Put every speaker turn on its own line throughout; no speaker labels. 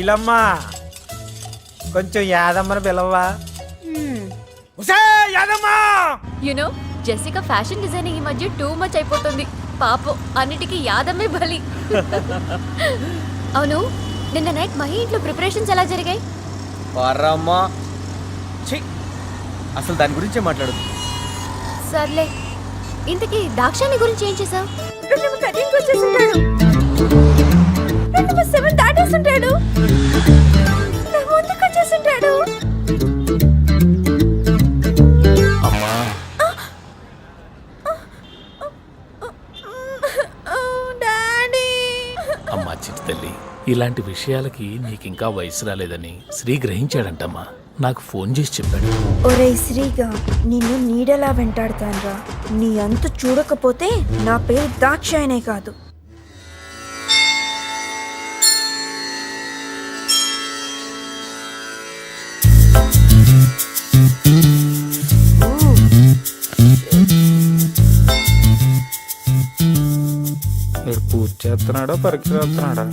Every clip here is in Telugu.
నీలమ్మ కొంచెం యాదమ్మని పిలవా? యాదమ్మా
యునో జెసికా ఫ్యాషన్ డిజైనింగ్ ఈ మధ్య టూ మచ్ అయిపోతుంది. పాపం అన్నిటికీ యాదమ్మే బలి. అవును, నిన్న నైట్ మహి ఇంట్లో ప్రిపరేషన్స్ ఎలా జరిగాయి?
పరమ్మా అసలు దాని గురించే మాట్లాడదు.
సర్లే, ఇంతకీ దాక్షాని గురించి ఏం చేసావు?
అమ్మా అమ్మా చిట్టి తల్లి, ఇలాంటి విషయాలకి నీకింకా వయసు రాలేదని శ్రీ గ్రహించాడంటమ్మా. నాకు ఫోన్ చేసి చెప్పాడు.
ఒరే శ్రీగా, నిన్ను నీడలా వెంటాడతాన్రా. నీ అంతు చూడకపోతే నా పేరు దాక్షాయనే కాదు.
పూజ చేస్తున్నాడా పరీక్ష రాస్తున్నాడా?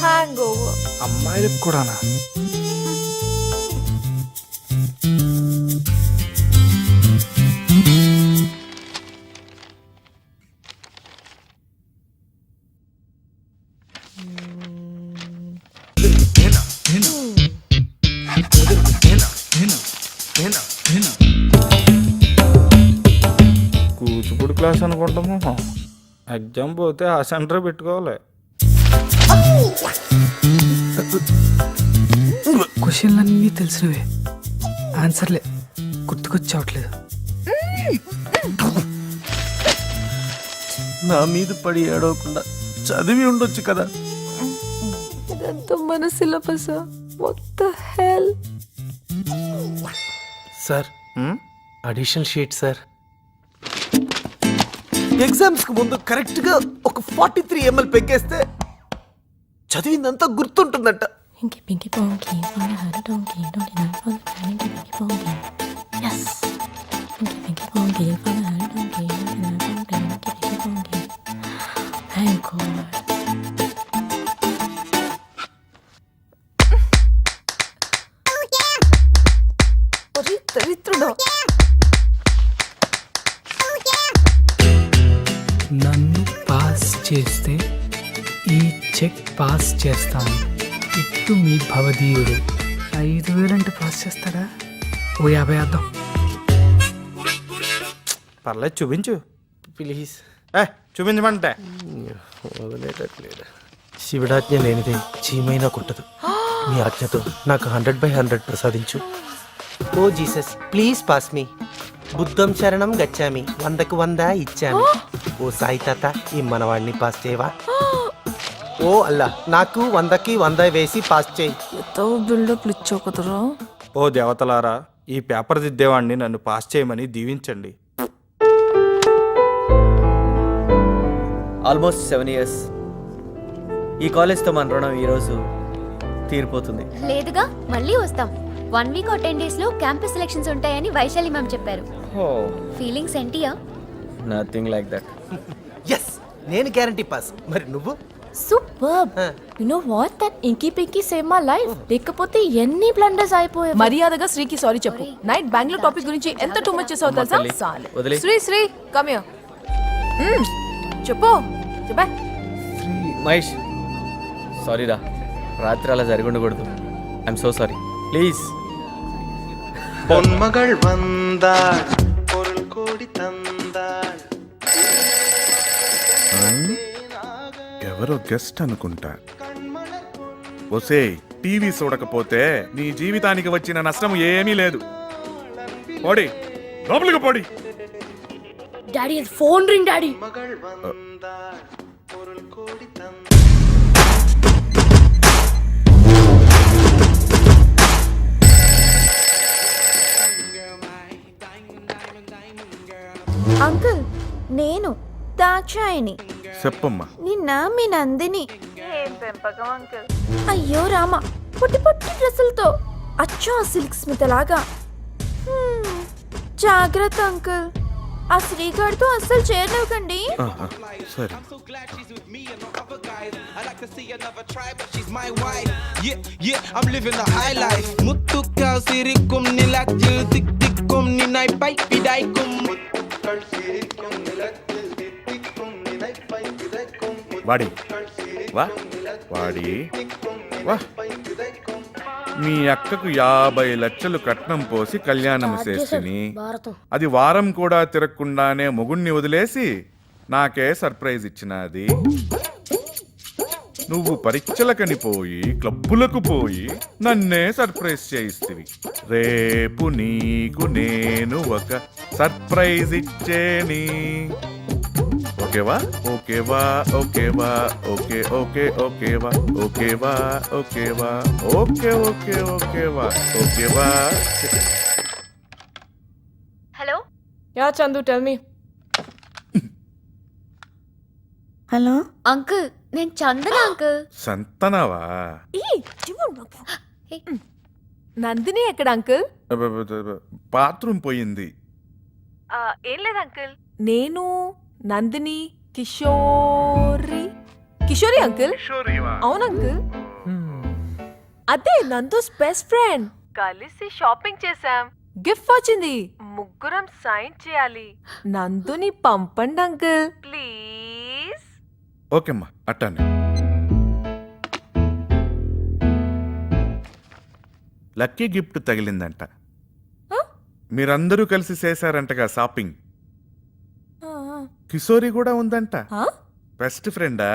Hang over.
అమ్మాయిలకు కూడానా? కూచిపూడి క్లాస్ అనుకుంటాము. ఎగ్జామ్ పోతే ఆ సెంటర్ పెట్టుకోవాలి.
క్వశ్చన్లన్నీ తెలిసినవే, ఆన్సర్లే గుర్తుకొచ్చావట్లేదు.
నా మీద పడి ఏడవకుండా చదివి ఉండొచ్చు కదా.
ఇదంతా మన syllabus. What the hell?
Sir additional sheet sir. Exams కు ముందు కరెక్ట్ గా ఒక 43 ml పెగ్గేస్తే చదివిందంతా గుర్తుంటుందంట.
నన్ను పాస్ చేస్తే ఈ చెక్ పాస్ చేస్తాను. ఇట్టు మీ భవదీయుడు. 5,000 అంటే పాస్ చేస్తాడా? ఓ 50 వేద్దాం.
పర్లేదు చూపించు
ప్లీజ్.
చూపించమంటే
వదిలేటట్లేదు. శివుడాజ్ఞ లేనిదే చీమైనా కుట్టదు. మీ ఆజ్ఞతో నాకు 100/100 ప్రసాదించు. ఓ జీసస్, ప్లీజ్ పాస్ మీ. బుద్ధం శరణం గచ్చామి, 100కు 100 ఇచ్చామి. ఓ సాయి తాత, ఈ మనవాడిని పాస్ చేయవా? ఓ అల్లా, నాకు 100కి 100 వేసి పాస్ చేయి.
బిల్డప్లు ఇచ్చోకుతురా.
ఓ దేవతలారా, ఈ పేపర్ దిద్దేవాడిని నన్ను పాస్ చేయమని దీవించండి.
Almost 7 years. ఈ కాలేజ్తో మన రుణం ఈరోజు తీరిపోతుంది.
లేదుగా, మళ్ళీ వస్తాం. 1 week or 10 days లో క్యాంపస్ సెలక్షన్స్ ఉంటాయని వైశాలి మ్యామ్ చెప్పారు. ఫీలింగ్స్ ఏంటియా?
Nothing like that. ఎస్, నేను గ్యారంటీ పాస్. మరి నువ్వు?
Superb. You know what, that inky pinky save my life. లేకపోతే ఎన్ని బ్లండర్స్ అయిపోయాయి.
మర్యాదగా శ్రీకి సారీ చెప్పు. నైట్ బెంగళూరు టాపిక్ గురించి ఎంత టూ మచ్ చేసావు తెలుసా? Sri come here. చెప్పు చెప్పా.
మహేష్, సారీ రా, రాత్రి అలా జరిగి ఉండకూడదు. I'm so sorry. ప్లీజ్.
பொன்மகள் வந்தாள், பொருள் கோடி தந்தாள்.
ఎవరో గెస్ట్ అనుకుంటా. ఒసే, టీవీ చూడకపోతే నీ జీవితానికి వచ్చిన నష్టం ఏమీ లేదు. పోడి లోపలికి పోడి.
Daddy, phone ring daddy.
மகள் வந்தாள், பொருள் கோடி தந்தாள்.
అంకుల్, నేను దాక్షాయని.
చెప్పమ్మా.
నిన్న మీ నందిని. అయ్యో రామ, పొట్టి పొట్టి డ్రెస్సులతో అచ్చం సిల్క్ స్మిత లాగా. జాగ్రత్త అంకుల్. ఆ శ్రీగాడితో అస్సలు చేరలేకండి.
సరే వాడి వా వాడి వా మీ అక్కకు 50 లక్షలు కట్నం పోసి కళ్యాణం చేసిని అది వారం కూడా తిరగకుండానే మొగుణ్ణి వదిలేసి నాకే సర్ప్రైజ్ ఇచ్చినది. నువ్వు పరీక్షలకని పోయి క్లబ్బులకు పోయి నన్నే సర్ప్రైజ్ చేయిస్తివి. రేపు నీకు నేను ఒక సర్ప్రైజ్ ఇచ్చేని. ఓకేవా ఓకేవా ఓకేవా ఓకే ఓకే ఓకేవా ఓకేవా ఓకేవా ఓకే ఓకే ఓకేవా ఓకేవా.
Hello
yeah Chandu tell me.
Hello
uncle, నేను చందన అంకుల్.
సంతనవా?
నందిని ఎక్కడ అంకుల్?
బాత్రూమ్ పోయింది.
ఏం లేదు అంకుల్. నేను నందిని కిషోరి కిషోరి అంకుల్. అవును అంకుల్. అదే నందూస్ బెస్ట్ ఫ్రెండ్. కలిసి షాపింగ్ చేసాం. గిఫ్ట్ వచ్చింది. ముగ్గురం సైన్ చేయాలి. నందుని పంపండి అంకుల్ ప్లీజ్.
ఓకేమ్మా అట్టానే. లక్కీ గిఫ్ట్ తగిలిందంట. మీరందరూ కలిసి చేశారంటగా షాపింగ్. కిషోరి కూడా ఉందంట. బెస్ట్ ఫ్రెండా?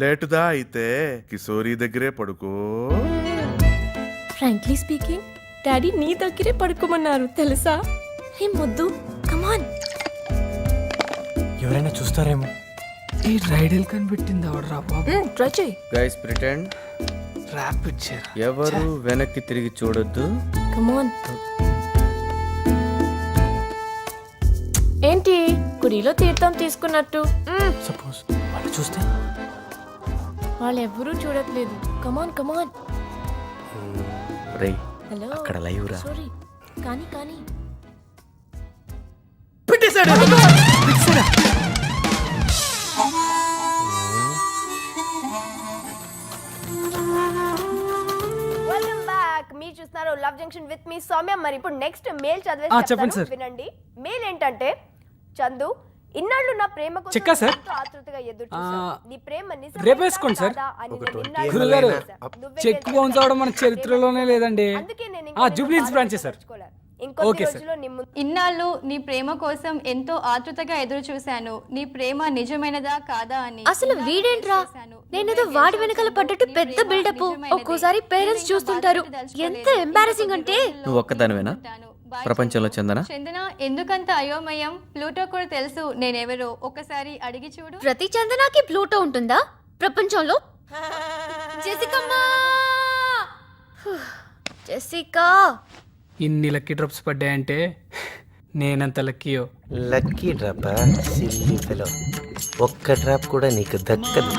లేటుదా అయితే కిషోరి దగ్గరే పడుకో.
ఫ్రాంక్లీ స్పీకింగ్ డాడీ నీ దగ్గరే పడుకోమన్నారు తెలుసా? హే ముద్దు కమాన్.
ఎవరైనా చూస్తారేమో.
ఈ రైడల్ కనిపెట్టింది ఎవడరా బాబు?
ట్రై చేయి.
Guys pretend.
ట్రాప్ ఇచ్చారు.
ఎవరు వెనక్కి తిరిగి చూడొద్దు.
కమాన్. ఏంటి గుడిలో తీర్థం తీసుకున్నట్టు?
సపోజ్ వాళ్ళు చూస్తే?
వాళ్ళు ఎవరూ చూడట్లేదు. కమాన్ కమాన్.
రే
హలో
అక్కడ లైవ్ రా.
సారీ కానీ కానీ
పెట్టేశాడు.
Welcome back. మీరు చూస్తున్నారు love junction with me Soumya. మరి ఇప్పుడు నెక్స్ట్ మెయిల్
చెప్పండి సార్.
వినండి. మెయిల్ ఏంటంటే, చందు, ఇన్నాళ్ళు నా ప్రేమ కోసం
చెక్కా సార్?
ఎంతో ఆతృతగా ఎదురు చూశాను. నీ ప్రేమ నిజమేనా
రేపు వేసుకోండి సార్.
కాదా అని నేను ఇన్నాళ్ళు
గురుగారు,
నువ్వే
చెక్ బౌన్స్ అవడం మన చరిత్రలోనే లేదండి.
అందుకే నేను ఇంకా
జూబ్లీస్
నిన్ను
బ్రాంచ్ సార్.
మార్చుకోలే. ఇంకొద్ది
ఓకే సార్.
రోజుల్లో నీ ముందు
ఇన్నాళ్ళు నీ ప్రేమ కోసం ఎంతో ఆతృతగా ఎదురు చూశాను. నీ ప్రేమ నిజమైనదా కాదా అని. అసలు వీడేంట్రా, నేనేదో వాడి వెనకాల పడ్డట్టు పెద్ద బిల్డప్. ఒక్కోసారి పేరెంట్స్ చూస్తుంటారు. ఎంత ఎంబారసింగ్ అంటే.
నువ్వు ఒక్కదానివేనా ప్రపంచంలో చందన?
చందన ఎందుకంత అయోమయం? ప్లూటో కూడా తెలుసు నేనెవరో. ఒకసారి అడిగి చూడు. ప్రతి చందనకి ప్లూటో ఉంటుందా ప్రపంచంలో? జెసికమ్మా, జెసికా.
ఇన్ని లక్కీ డ్రాప్స్ పడ్డాయంటే నేనంత లక్కీయో.
Lucky drop silly fellow. ఒక్క డ్రాప్ కూడా నీకు దక్కదు.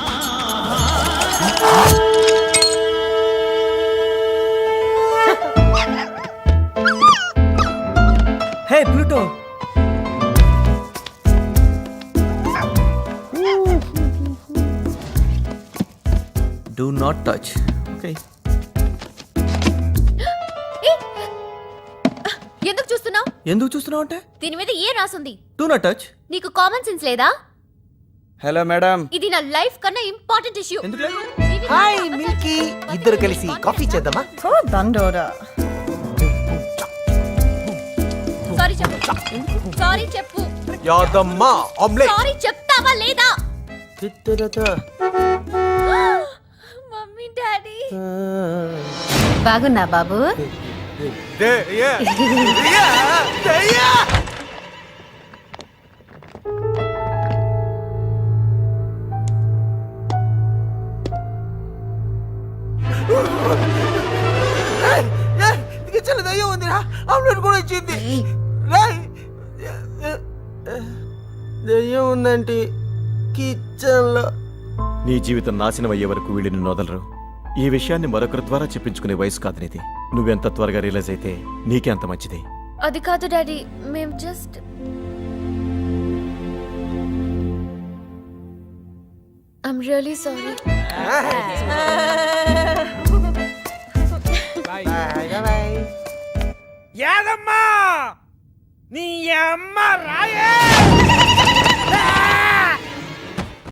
Hey Pluto. Do not touch. Okay.
ఎందుకు చూస్తున్నావు?
ఎందుకు చూస్తున్నావు అంటే
దీని మీద ఏ రాసుంది?
Do not touch.
నీకు కామన్ సెన్స్ లేదా?
Hello madam.
ఇది నా లైఫ్ కన్నా ఇంపార్టెంట్ ఇష్యూ.
ఎందుకు లేదు?
Hi Milky. ఇద్దరు కలిసి కాఫీ చేద్దామా?
సారీ చెప్పు. సారీ చెప్పు.
యాదమ్మా ఆమ్లెట్.
సారీ చెప్తావా లేదా?
తిత్తరతా.
మమ్మీ డాడీ బాగున్నా బాబు?
కిచెన్ దయ్యం ఉందిరా. ఆమ్లెట్ కూడా ఇచ్చింది. దయ్యం ఉందంటే కిచెన్ లో.
నీ జీవితం నాశనం అయ్యే వరకు వీళ్ళు నిన్ను వదలరు. ఈ విషయాన్ని మరొకరి ద్వారా చెప్పించుకునే వయసు కాదు నీది. నువ్వెంత త్వరగా రియలైజ్ అయితే నీకే అంత మంచిది.
అది కాదు డాడీ, మేము జస్ట్ ఐఎమ్ రియలీ సారీ.
యాదమ్మా నీ అమ్మ రాయే